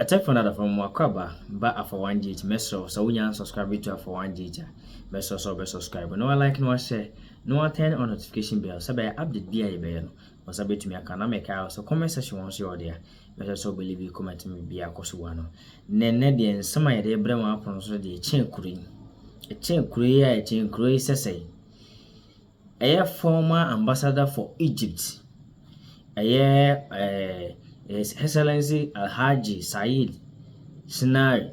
A check for another from Wakwaba, but Alpha 1GH, Meso, so we can subscribe to Alpha 1GH. Meso, so be subscribe. No, I like no share, no turn on notification bell, so be update be a bell. Was a bit to me, I can make out, so comment section once you're there. Meso, so believe you comment me be a cosuano. Nenedian, some idea, Brema upon so the chain curry. A chain curry, a chain curry, say. A former ambassador for Egypt. His Excellency Alhaji Said Sinari.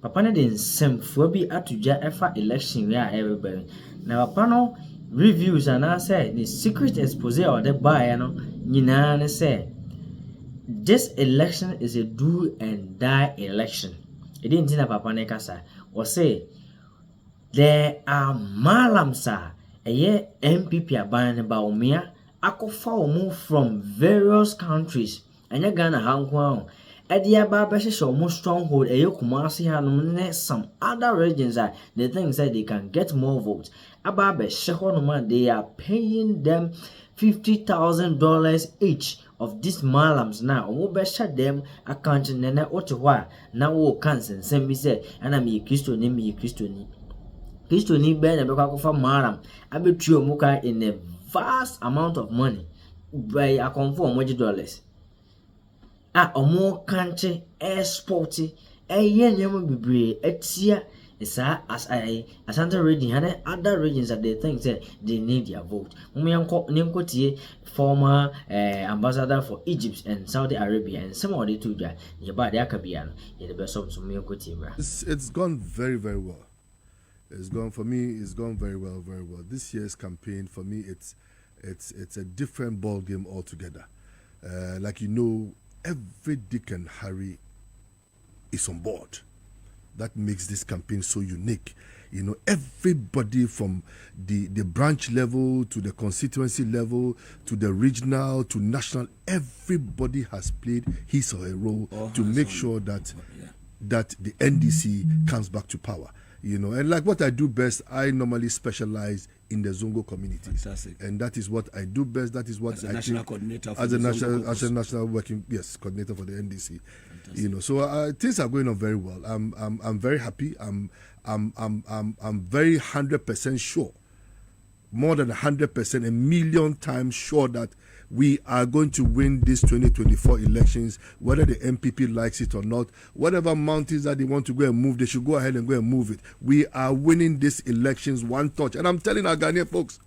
Papa ne de nsem fo bi atoja efa election ya everybody. Na papa no reviews and I say the secret expose or the buy no nyina ne say this election is a do and die election. It didn't think papa ne kasa or say there are Malams NPP aban Bawumia akofa omo from various countries. Anya Ghana hankwa Edia Baba show more stronghold Kumasi Hanum some other regions that they think that they can get more votes. Ababe Shehonuma, they are paying them $50,000 each of these Malams now. Obesha them account nene ochiwa now wo cancer send me say and I'm a Christian Christian ben and for Malam. I bet you muka in a vast amount of money by a conform $1. Omo country exporting nyama bibre etia isa as Asante region and other regions that they think say they need their vote. Nimko tie former ambassador for Egypt and Saudi Arabia and some of the two ja yeba de akabiano ye the best of some It's gone very well. It's gone for me. It's gone very well. This year's campaign for me, it's a different ball game altogether. Like every Dick and Harry is on board. That makes this campaign so unique. Everybody from the branch level to the constituency level to the regional to national, everybody has played his or her role to make sure that the NDC comes back to power. And like what I do best, I normally specialize in the Zongo community. Fantastic. And that is what I do best. That is what as a national coordinator for as a national working coordinator for the NDC. Fantastic. So things are going on very well. I'm very happy. I'm very 100% sure, more than 100%, a million times sure that we are going to win these 2024 elections, whether the NPP likes it or not. Whatever mountains that they want to go and move, they should go ahead and go and move it. We are winning these elections one touch. And I'm telling our Ghanaian folks,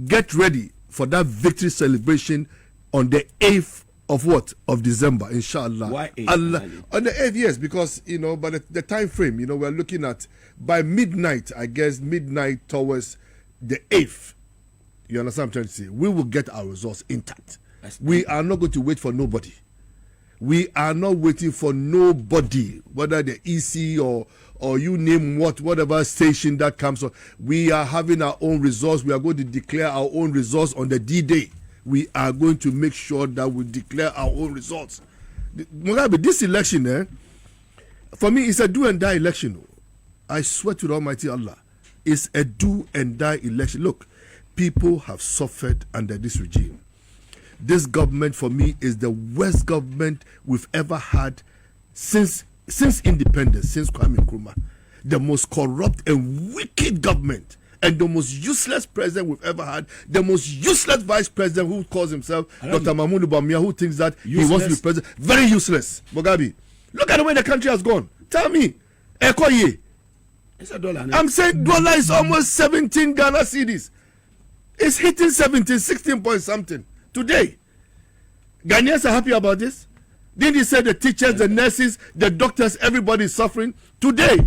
get ready for that victory celebration on the 8th of December, inshallah. Why 8th? On the 8th, yes, because, by the time frame, we're looking at by midnight, I guess, midnight towards the 8th. You understand what I'm trying to say? We will get our results intact. We are not going to wait for nobody. We are not waiting for nobody, whether the EC or you name whatever station that comes on. We are having our own results. We are going to declare our own results on the D-Day. We are going to make sure that we declare our own results. Mugabe, this election, for me, it's a do and die election. I swear to the Almighty Allah, it's a do and die election. Look, people have suffered under this regime. This government, for me, is the worst government we've ever had since independence, since Akroma. The most corrupt and wicked government, and the most useless president we've ever had. The most useless vice president who calls himself Dr. Bawumia, who thinks that he wants to be president. Very useless. Mugabe, look at the way the country has gone. Tell me, Ekoye. It's a dollar. I'm saying dollar is almost 17 Ghana cedis. It's hitting 17, 16 point something today. Ghanaians are happy about this. Didn't he say the teachers, the nurses, the doctors, everybody is suffering? Today,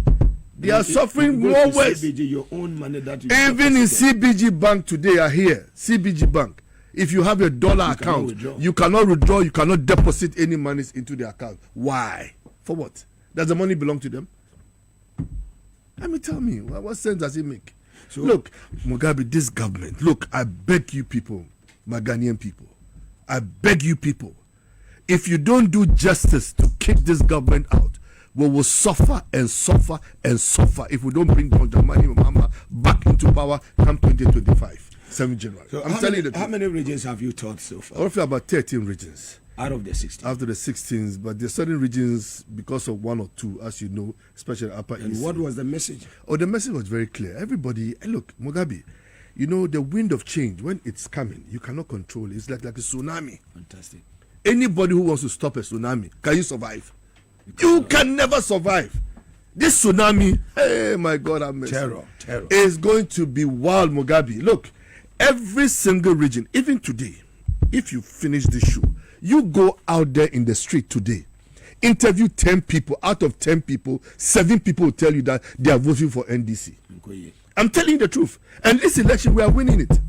they are suffering more worse. CBG, your own money that you even in CBG Bank today are here. CBG Bank. If you have a dollar account, you cannot withdraw, you cannot deposit any money into the account. Why? For what? Does the money belong to them? Tell me, what sense does it make? So, look, Mugabe, this government, look, I beg you people, my Ghanaian people, I beg you people, if you don't do justice to kick this government out, we will suffer and suffer and suffer if we don't bring John Dramani Mahama back into power come 2025, 7 January. So I'm telling you, how many regions have you taught so far? Roughly about 13 regions. Out of the 16. After the 16s, but there are certain regions because of one or two, as you know, especially Upper East. And what was the message? Oh, the message was very clear. Everybody, look, Mugabe, you know, the wind of change, when it's coming, you cannot control it. It's like a tsunami. Fantastic. Anybody who wants to stop a tsunami, can you survive? You can never survive. This tsunami, hey, my God, I'm terror. is going to be wild, Mugabe. Look, every single region, even today, if you finish this show, you go out there in the street today, interview 10 people. Out of 10 people, 7 people will tell you that they are voting for NDC. I'm telling you the truth. And this election, we are winning it.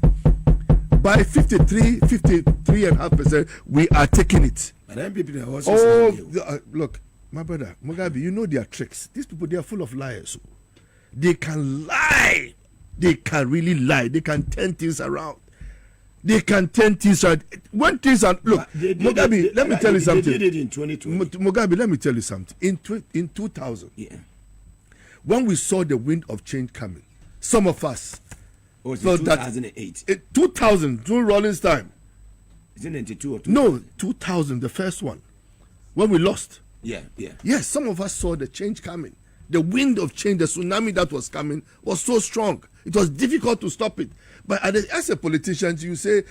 By 53.5%, we are taking it. But NPP also look, my brother, Mugabe, you know their tricks. These people, they are full of liars. They can lie. They can really lie. They can turn things around. They can turn things around. When things are, look, Mugabe, let me tell you something. They did it in 2020. Mugabe, let me tell you something. In 2000, when we saw the wind of change coming, some of us felt 2008. That 2000, during Rollins' time. Is it 92 or 2000? No, 2000, the first one. When we lost. Yeah. Yes, some of us saw the change coming. The wind of change, the tsunami that was coming was so strong. It was difficult to stop it. But as a politician, you say,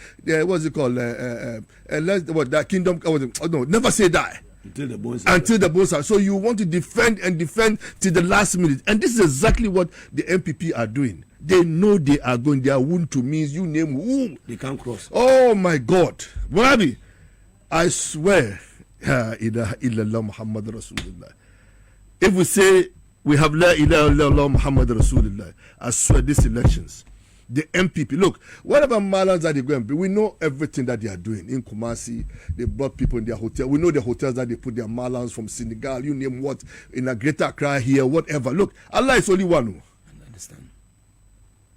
what's it called? That kingdom, no, never say die. Until the bones are. So you want to defend and defend till the last minute. And this is exactly what the NPP are doing. They know they are going, they are wound to means, you name who. They can't cross. Oh my God. Mugabe, I swear, illallah Muhammad Rasulullah. If we say we have la ilaha illallah Muhammad Rasulullah, I swear these elections, the NPP, look, whatever Malams that they go and be, we know everything that they are doing. In Kumasi, they brought people in their hotel. We know the hotels that they put their Malams from Senegal, you name what, in a Greater Accra here, whatever. Look, Allah is only one. I understand.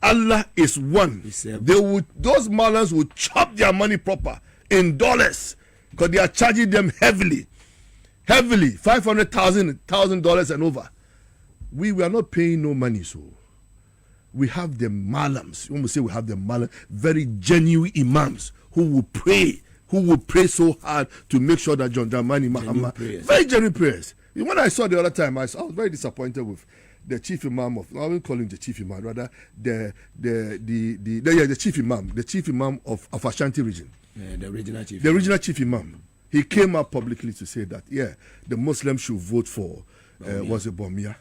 Allah is one. Those Malams will chop their money proper in dollars because they are charging them heavily, $500,000 and over. We are not paying no money, so we have the Malams. When we say we have the Malams, very genuine imams who will pray so hard to make sure that John Dramani Mahama, very genuine prayers. When I saw the other time, I was very disappointed with the chief imam of, I won't call him the chief imam, rather the chief imam of Ashanti region. The regional chief imam. He came up publicly to say that the Muslims should vote for Bawumia.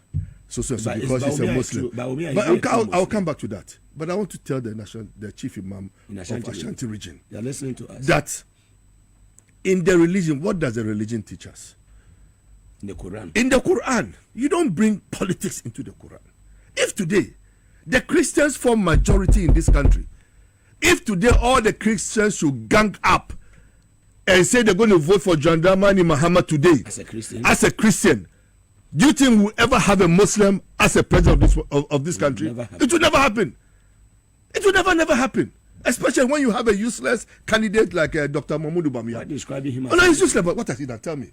So because he's a Muslim. But I'll come back to that. But I want to tell the chief imam of Ashanti region. You're listening to us. That in the religion, what does the religion teach us? In the Quran. In the Quran, you don't bring politics into the Quran. If today the Christians form majority in this country, if today all the Christians should gang up and say they're going to vote for John Dramani Mahama today, as a Christian, do you think we'll ever have a Muslim as a president of this country? It will never happen. It will never happen. Especially when you have a useless candidate like Dr. Mahmoud Bawumia. Why describing him as no, he's useless, but what has he done? Tell me.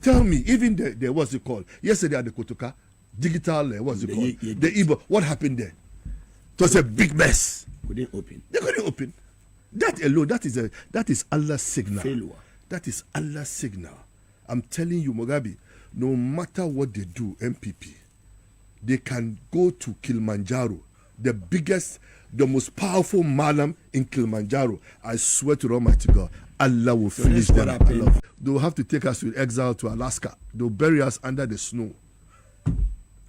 Tell me, even the what's it called? Yesterday at the Kotoka, digital, what's it called? The Igbo. What happened there? It was a big mess. They couldn't open. That alone, that is Allah's signal. Failure. That is Allah's signal. I'm telling you, Mugabe, no matter what they do, NPP, they can go to Kilimanjaro, the biggest, the most powerful Malam in Kilimanjaro. I swear to Almighty God, Allah will finish them. They will have to take us to exile to Alaska. They'll bury us under the snow.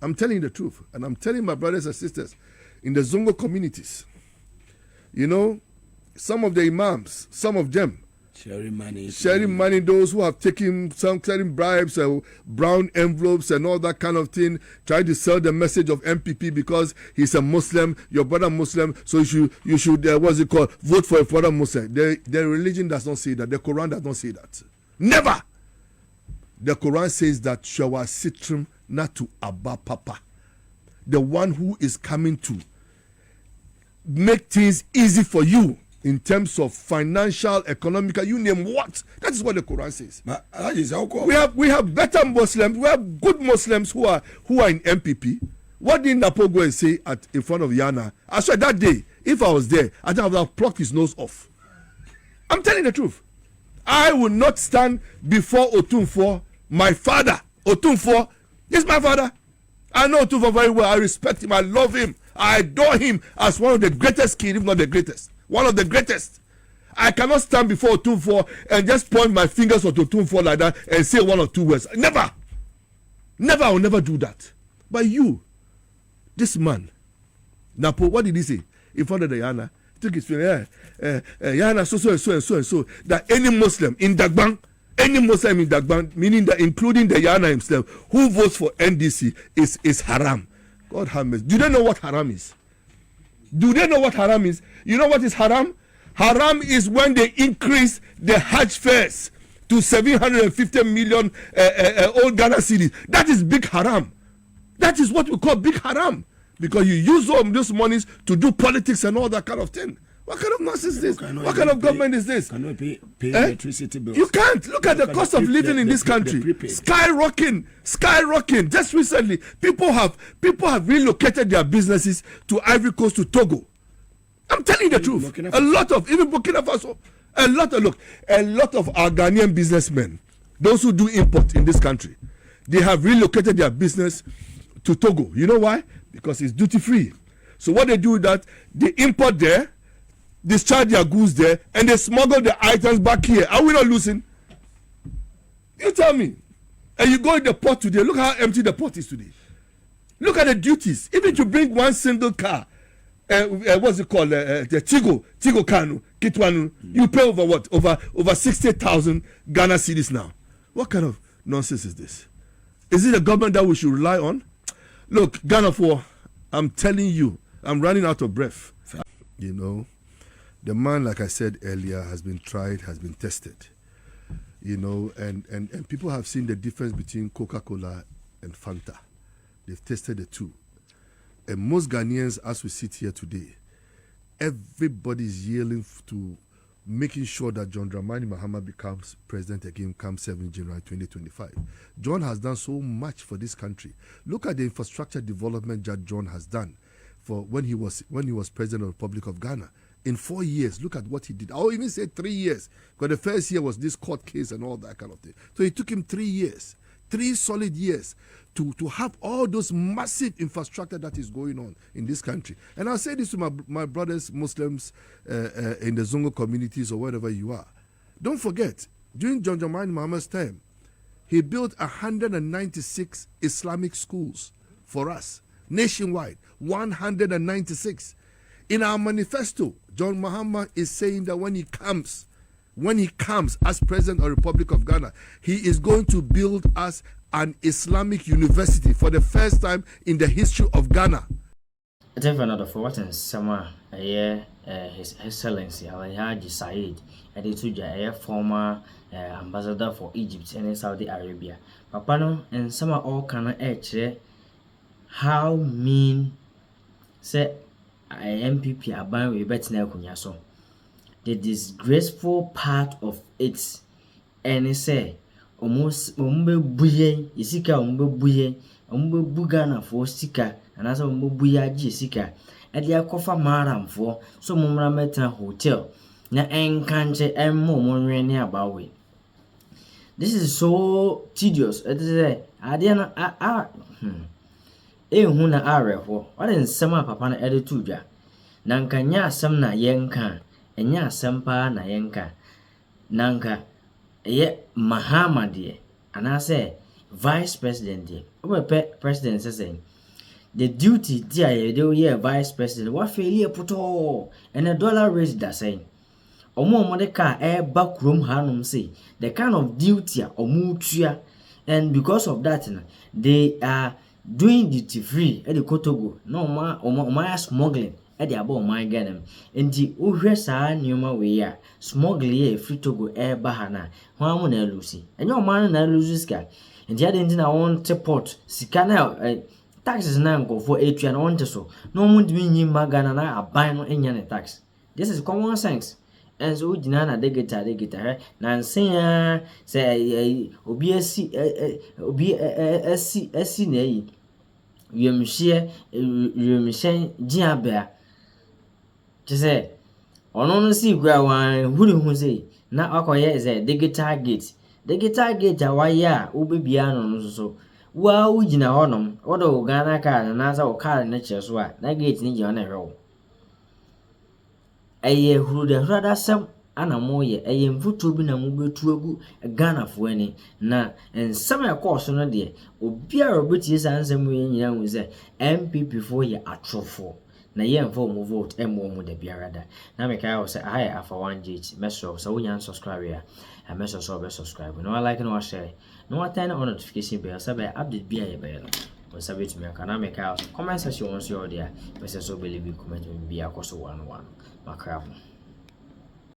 I'm telling you the truth. And I'm telling my brothers and sisters in the Zongo communities, you know, some of the imams, some of them, sharing money, those who have taken some certain bribes, brown envelopes and all that kind of thing, trying to sell the message of NPP because he's a Muslim, your brother Muslim, so you should what's it called, vote for a brother Muslim. The religion does not say that. The Quran does not say that. Never. The Quran says that Shawa Sitrim Natu Abba Papa, the one who is coming to make things easy for you in terms of financial, economical, you name what. That is what the Quran says. We have better Muslims, we have good Muslims who are in NPP. What did Napo go and say in front of Yana? I said that day, if I was there, I would have plucked his nose off. I'm telling the truth. I will not stand before Otumfuo, my father. Otumfuo is my father. I know Otumfuo very well. I respect him. I love him. I adore him as one of the greatest kids, if not the greatest. One of the greatest. I cannot stand before Otumfuo and just point my fingers at Otumfuo like that and say one or two words. Never. Never. I will never do that. But you, this man, Napo, what did he say in front of the Yana? He took his finger, Yana, so, that any Muslim in Dagbang, meaning that including the Yana himself, who votes for NDC is haram. God have mercy. Do they know what haram is? Do they know what haram is? You know what is haram? Haram is when they increase the Hajj fares to 750 million old Ghana cedis. That is big haram. That is what we call big haram. Because you use all those monies to do politics and all that kind of thing. What kind of nonsense is this? What kind of government is this? Cannot pay electricity bills. You can't. Look at the cost of living in this country. Skyrocketing. Just recently, people have relocated their businesses to Ivory Coast, to Togo. I'm telling you the truth. A lot of, even Burkina Faso, a lot of our Ghanaian businessmen, those who do import in this country, they have relocated their business to Togo. You know why? Because it's duty free. So what they do is that they import there, discharge their goods there, and they smuggle the items back here. Are we not losing? You tell me. And you go in the port today, look how empty the port is today. Look at the duties. Even to bring one single car, what's it called? The Tigo Kanu, Kitwanu, you pay over what? Over 60,000 Ghana cedis now. What kind of nonsense is this? Is it a government that we should rely on? Look, Ghana for, I'm telling you, I'm running out of breath. You know, the man, like I said earlier, has been tried, has been tested. You know, and people have seen the difference between Coca-Cola and Fanta. They've tested the two. And most Ghanaians, as we sit here today, everybody is yielding to making sure that John Dramani Mahama becomes president again come 7 January 2025. John has done so much for this country. Look at the infrastructure development that John has done for when he was president of the Republic of Ghana. In 4 years, look at what he did. I'll even say 3 years, because the first year was this court case and all that kind of thing. So it took him 3 years, 3 solid years to have all those massive infrastructure that is going on in this country. And I'll say this to my brothers, Muslims in the Zongo communities or wherever you are. Don't forget, during John Dramani Mahama's time, he built 196 Islamic schools for us, nationwide, 196. In our manifesto, John Mahama is saying that when he comes as president of the Republic of Ghana, he is going to build us an Islamic university for the first time in the history of Ghana. I think another for what in summer His Excellency Haji Said, a former ambassador for Egypt and Saudi Arabia. Papano and summer all can how mean say NPP aban we bet na kunya so. The disgraceful part of it and say almost buye isika buye bugana for sika and as buya jisika e dia kofa maram for so mumra meta hotel na enkanche emmo monwe ni abawe. This is so tedious. It is adiana ehu na arefo wale nsema papa na editu dwa nanka nya asem na yenka enya asem pa na yenka nanka ye Mahama de anase vice president de obepe president say the duty dia de ye vice president wa failure puto and a dollar raise that saying omo de ka ba krom hanum say the kind of duty omo tua, and because of that they are doing duty free at the Kotogo. No ma smuggling at the above my ganem. And the Uhresa Numa we are smuggling free Togo air bahana. One Lucy. And your man na Luziska. And the other engine I want to port. Sikana taxes now go for 8 and on so. No one to be magana a buying no any tax. This is common sense. And so dinana de guitar Nancy say obiesi nei yemhye jiabea to say ono no si gwa wan huri hu say na akoye is a digital gate a wire a ubebia no so wa ugina honom wodo Ghana card na za o card na cheso a na gate ni je na hwe eye hurada sam ana moye eye mfutu bi na mubetu agu Ghana fo ani na ensam e course no de obi a robeti sansam ye nyina hu se NPP fo ye atrofo na ye mfo mu vote mu de biarada na me kai wo se Alpha OneTV meso so wonya subscribe ya meso so be subscribe no like no share no turn on notification bell so be update bi aye be no we sabe to me kana me kai comment section won so there meso so believe comment bi akoso 11 makrabo